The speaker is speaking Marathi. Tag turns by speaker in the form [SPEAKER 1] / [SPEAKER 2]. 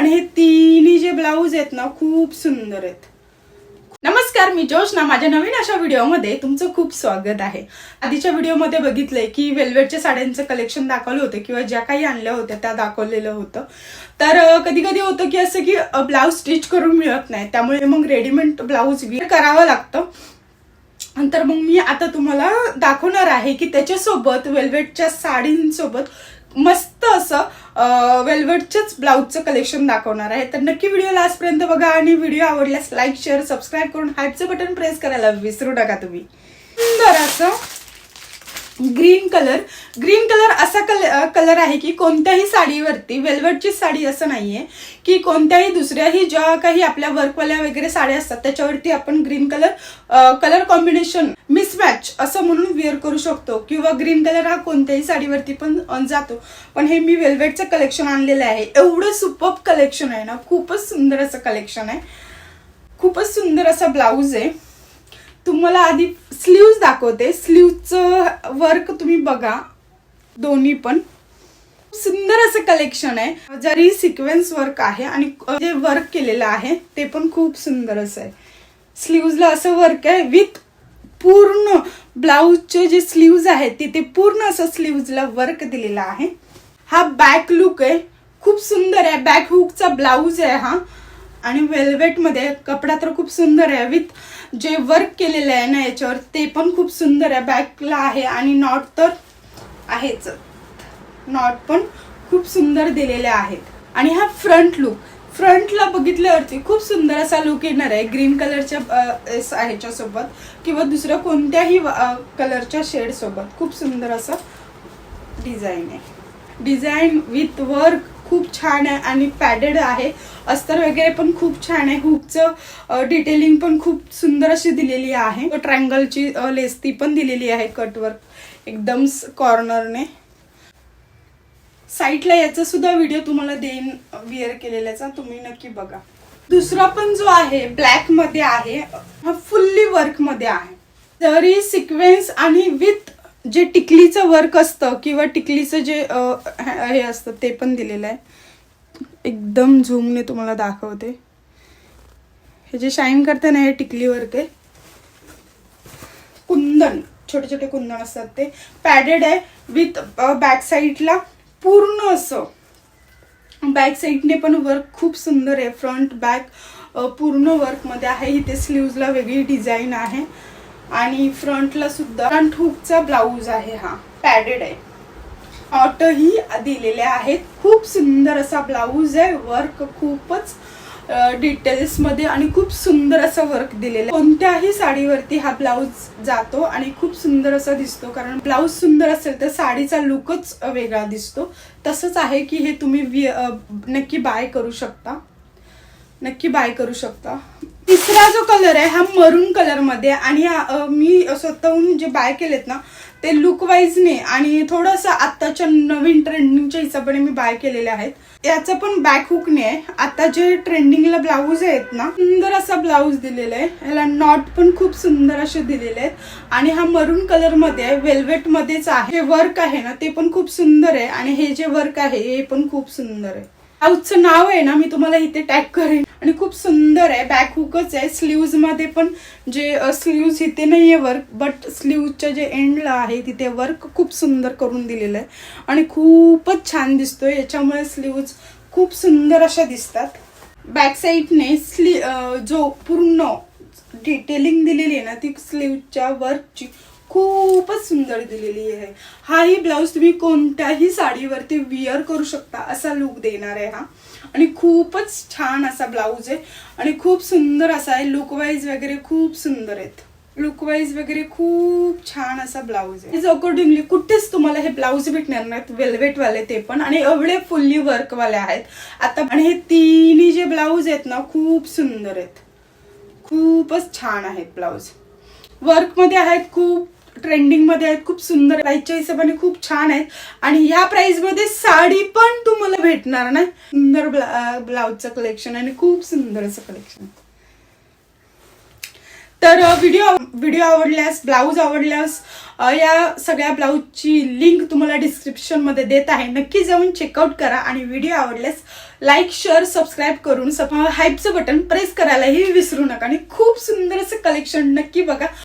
[SPEAKER 1] आणि हे तिन्ही जे ब्लाऊज आहेत ना खूप सुंदर आहेत। नमस्कार, मी जोशना। माझ्या नवीन अशा व्हिडिओमध्ये तुमचं खूप स्वागत आहे। आधीच्या व्हिडिओमध्ये बघितलंय की वेल्वेटच्या साड्यांचं कलेक्शन दाखवलं होतं किंवा ज्या काही आणल्या होत्या त्या दाखवलेलं होतं। तर कधी कधी होतं की असं की ब्लाऊज स्टिच करून मिळत नाही, त्यामुळे मग रेडीमेड ब्लाऊज वेअर करावं लागतं। नंतर मग मी आता तुम्हाला दाखवणार आहे की त्याच्यासोबत वेल्वेटच्या साडींसोबत मस्त असं वेल्वेटच्याच ब्लाऊजचं कलेक्शन दाखवणार आहे। तर नक्की व्हिडिओ लास्ट पर्यंत बघा आणि व्हिडिओ आवडल्यास लाईक शेअर सबस्क्राईब करून हाईपचं बटन प्रेस करायला विसरू नका तुम्ही। सुंदर असं ग्रीन कलर असा कलर आहे की कोणत्याही साडीवरती, वेल्वेटची साडी असं नाहीये की कोणत्याही दुसऱ्याही ज्या काही आपल्या वर्कवाल्या वगैरे साड्या असतात त्याच्यावरती आपण ग्रीन कलर कॉम्बिनेशन मिसमॅच असं म्हणून वेअर करू शकतो किंवा ग्रीन कलर हा कोणत्याही साडीवरती पण जातो। पण हे मी वेल्वेटचं कलेक्शन आणलेलं आहे। एवढं सुपर्ब कलेक्शन आहे ना, खूपच सुंदर असं कलेक्शन आहे, खूपच सुंदर असा ब्लाऊज आहे। तुम्हाला आधी स्लीव्ज दाखवते। स्लीव्जचं वर्क तुम्ही बघा, दोन्ही पण सुंदर असं कलेक्शन आहे। जरी सिक्वेन्स वर्क आहे आणि जे वर्क केलेलं आहे ते पण खूप सुंदर असं आहे। स्लीव्जला असं वर्क आहे विथ पूर्ण ब्लाऊजचे जे स्लीव्ज आहेत तिथे पूर्ण असं स्लीव्जला वर्क दिलेला आहे। हा बॅक लुक आहे, खूप सुंदर आहे। बॅक हुकचा ब्लाऊज आहे हा आणि वेल्वेट मध्ये कपडा तर खूप सुंदर आहे विथ जे वर्क केलेलं आहे ना याच्यावर ते पण खूप सुंदर आहे। बॅकला आहे आणि नॉट तर आहेच, नॉट पण खूप सुंदर दिलेले आहेत। आणि हा फ्रंट लुक, फ्रंटला बघितल्यावरती खूप सुंदर असा लुक येणार आहे ग्रीन कलरच्या ह्याच्या सोबत किंवा दुसऱ्या कोणत्याही कलरच्या शेड सोबत खूप सुंदर असं डिझाईन आहे। डिझाईन विथ वर्क खूप छान आहे आणि पॅडेड आहे। अस्तर वगैरे पण खूप छान आहे। हुकचं डिटेलिंग पण खूप सुंदर अशी दिलेली आहे। ट्रायंगलची लेस ती पण दिलेली आहे कटवर्क एकदम कॉर्नरने। साईडला याचा सुद्धा व्हिडिओ तुम्हाला देईन वेअर केलेल्याचा, तुम्ही नक्की बघा। दुसरा पण जो आहे ब्लॅक मध्ये आहे, हा फुल्ली वर्क मध्ये आहे। जरी सिक्वेन्स आणि विथ जे टिकलीचं वर्क असतं किंवा टिकलीचं जे हे असतं ते पण दिलेलं आहे। एकदम झूमने तुम्हाला दाखवते, हे जे शाईन करते ना हे टिकली वर्क आहे। कुंदन, छोटे छोटे कुंदन असतात ते पॅडेड आहे विथ बॅक साईडला पूर्ण असं बॅक साईडने पण वर्क खूप सुंदर आहे। फ्रंट बॅक पूर्ण वर्क मध्ये आहे। इथे स्लीव्जला वेगळी डिझाईन आहे आणि फ्रंटला सुद्धा फ्रंट हुकचा ब्लाऊज आहे, हा पॅडेड आहे। नॉटही दिलेले आहेत। खूप सुंदर असा ब्लाऊज आहे। वर्क खूपच डिटेल्स मध्ये आणि खूप सुंदर असं वर्क दिलेलं आहे। कोणत्याही साडीवरती हा ब्लाऊज जातो आणि खूप सुंदर असा दिसतो, कारण ब्लाऊज सुंदर असेल तर साडीचा लुकच वेगळा दिसतो। तसंच आहे की हे तुम्ही नक्की बाय करू शकता, नक्की बाय करू शकता। तिसरा जो कलर आहे हा मरून कलर मध्ये आणि मी स्वतःहून जे बाय केलेत ना ते लुक वाईजने आणि थोडंसं आत्ताच्या नवीन ट्रेंडिंगच्या हिशोबाने मी बाय केलेले आहेत। याचं पण बॅक हुकने आहे। आता जे ट्रेंडिंगला ब्लाऊज आहेत ना, सुंदर असा ब्लाऊज दिलेला आहे। याला नॉट पण खूप सुंदर असे दिलेले आहेत आणि हा मरून कलर मध्ये आहे, वेल्वेट मध्येच आहे। वर्क आहे ना ते पण खूप सुंदर आहे आणि हे जे वर्क आहे हे पण खूप सुंदर आहे। ब्लाऊजचं नाव आहे ना मी तुम्हाला इथे टॅग करेन आणि खूप सुंदर आहे। बॅक हुकच आहे। स्लीव्ज मध्ये पण जे स्लीव्ज इथे नाहीये वर्क, बट स्लीव्जच्या जे एंडला आहे तिथे वर्क खूप सुंदर करून दिलेलं आहे आणि खूपच छान दिसतोय। याच्यामुळे स्लीव्ज खूप सुंदर अशा दिसतात। बॅक साईडने जो पूर्ण डिटेलिंग दिलेली आहे ना ती स्लीव्जच्या वर्कची खूपच सुंदर दिलेली आहे। हाही ब्लाऊज तुम्ही कोणत्याही साडीवरती वेअर करू शकता असा लुक देणार आहे हा आणि खूपच छान असा ब्लाऊज आहे आणि खूप सुंदर असा आहे। लुक वाईज वगैरे खूप सुंदर आहेत, लुक वाईज वगैरे खूप छान असा ब्लाऊज आहे। अकॉर्डिंगली कुठेच तुम्हाला हे ब्लाऊज भेटणार नाहीत वेल्वेट वाले, ते पण आणि एवढे फुल्ली वर्क वाले आहेत आता। आणि हे तिन्ही जे ब्लाऊज आहेत ना खूप सुंदर आहेत, खूपच छान आहेत। ब्लाऊज वर्क मध्ये आहेत, खूप ट्रेंडिंग मध्ये आहेत, खूप सुंदर प्राइसच्या हिशोबाने खूप छान आहेत आणि या प्राइस मध्ये साडी पण तुम्हाला भेटणार नाही। सुंदर ब्लाऊजचं कलेक्शन आणि खूप सुंदर असं कलेक्शन। तर व्हिडिओ आवडल्यास, ब्लाऊज आवडल्यास या सगळ्या ब्लाऊजची लिंक तुम्हाला डिस्क्रिप्शन मध्ये देत आहे, नक्की जाऊन चेकआउट करा आणि व्हिडिओ आवडल्यास लाईक शेअर सबस्क्राईब करून हाईपचं बटन प्रेस करायलाही विसरू नका आणि खूप सुंदर असं कलेक्शन नक्की बघा.